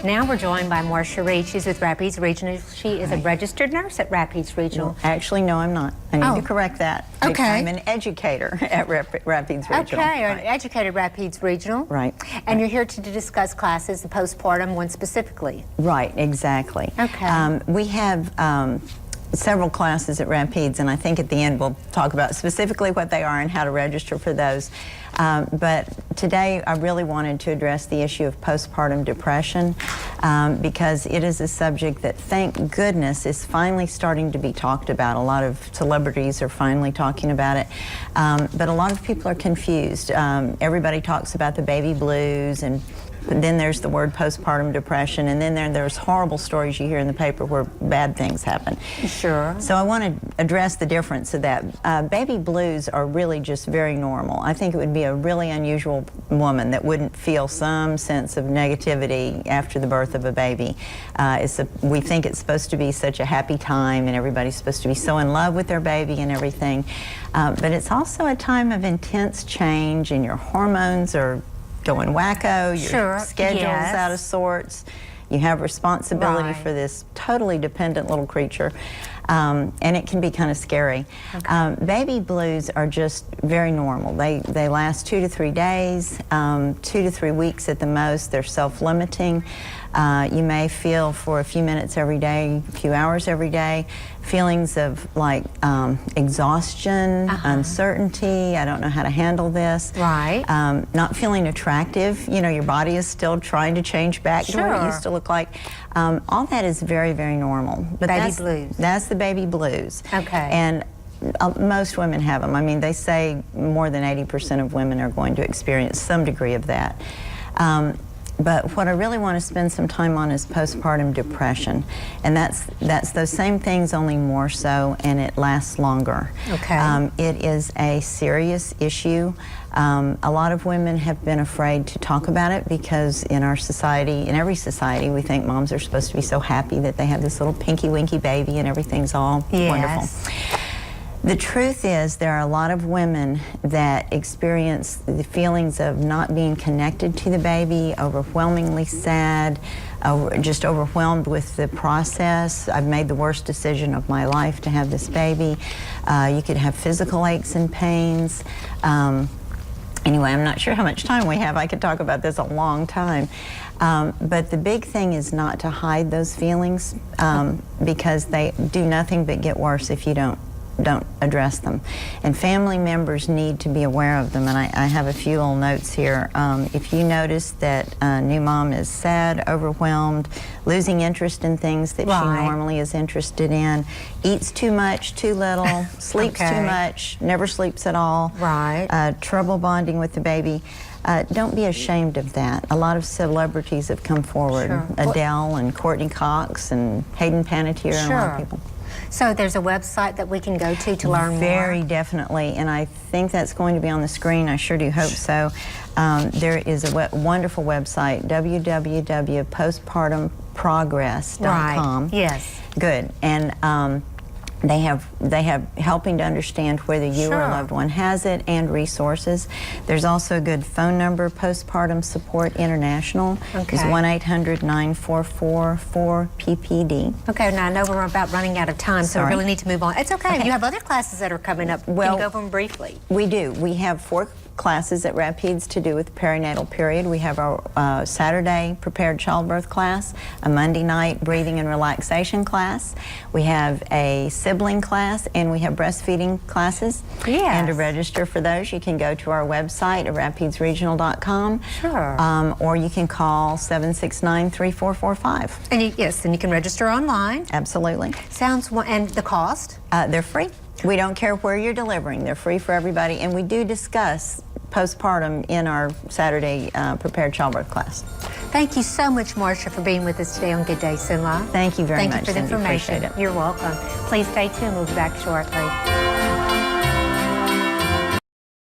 Now we're joined by Marsha Reed. She's with Rapides Regional. She is a registered nurse at Rapides Regional. Well, actually, no, I'm not. I need to correct that. Okay. I'm an educator at Rapides Regional. Okay, an educator at Rapides Regional. Right. And you're here to discuss classes, the postpartum one specifically. Right, exactly. Okay. We have several classes at Rapides, and I think at the end we'll talk about specifically what they are and how to register for those. But today I really wanted to address the issue of postpartum depression because it is a subject that, thank goodness, is finally starting to be talked about. A lot of celebrities are finally talking about it, but a lot of people are confused. Everybody talks about the baby blues, and then there's the word postpartum depression, and then there's horrible stories you hear in the paper where bad things happen. Sure. So I want to address the difference of that. Baby blues are really just very normal. I think it would be a really unusual woman that wouldn't feel some sense of negativity after the birth of a baby. We think it's supposed to be such a happy time, and everybody's supposed to be so in love with their baby and everything. But it's also a time of intense change, and your hormones are going wacko, your schedule's out of sorts, you have responsibility for this totally dependent little creature, and it can be kind of scary. Okay. Baby blues are just very normal. They last 2 to 3 days, 2 to 3 weeks at the most. They're self-limiting. You may feel for a few minutes every day, a few hours every day, feelings of like exhaustion, uncertainty, I don't know how to handle this. Right. Not feeling attractive. You know, your body is still trying to change back to what it used to look like. All that is very, very normal. But baby blues. That's the baby blues. Okay. And most women have them. I mean, they say more than 80% of women are going to experience some degree of that. But what I really want to spend some time on is postpartum depression, and that's those same things, only more so, and it lasts longer. Okay. It is a serious issue. A lot of women have been afraid to talk about it because in our society, in every society, we think moms are supposed to be so happy that they have this little pinky winky baby and everything's all wonderful. The truth is there are a lot of women that experience the feelings of not being connected to the baby, overwhelmingly sad, just overwhelmed with the process. I've made the worst decision of my life to have this baby. You could have physical aches and pains. Anyway, I'm not sure how much time we have. I could talk about this a long time. But the big thing is not to hide those feelings because they do nothing but get worse if you don't address them. And family members need to be aware of them, and I have a few little notes here. If you notice that a new mom is sad, overwhelmed, losing interest in things that she normally is interested in, eats too much, too little, sleeps too much, never sleeps at all, trouble bonding with the baby, don't be ashamed of that. A lot of celebrities have come forward. Adele and Courtney Cox and Hayden Panettiere and a lot of people. So there's a website that we can go to learn more? Very definitely, and I think that's going to be on the screen. I sure do hope so. There is a wonderful website, www.postpartumprogress.com. Yes. Good. And they have helping to understand whether you or a loved one has it, and resources. There's also a good phone number. Postpartum Support International is 1-800-944-4PPD. Okay, now I know we're about running out of time, so we really need to move on. It's okay. You have other classes that are coming up. Well, can you go over them briefly? We do. We have 4 classes at Rapides to do with perinatal period. We have our Saturday prepared childbirth class, a Monday night breathing and relaxation class. We have a sibling class, and we have breastfeeding classes. Yes. And to register for those, you can go to our website at rapidesregional.com. Sure. Or you can call 769-3445. And you can register online. Absolutely. And the cost? They're free. We don't care where you're delivering. They're free for everybody, and we do discuss postpartum in our Saturday prepared childbirth class. Thank you so much, Marsha, for being with us today on Good Day Sin Life. Thank you very much. Thank you for the information. Appreciate it. You're welcome. Please stay tuned. We'll be back shortly.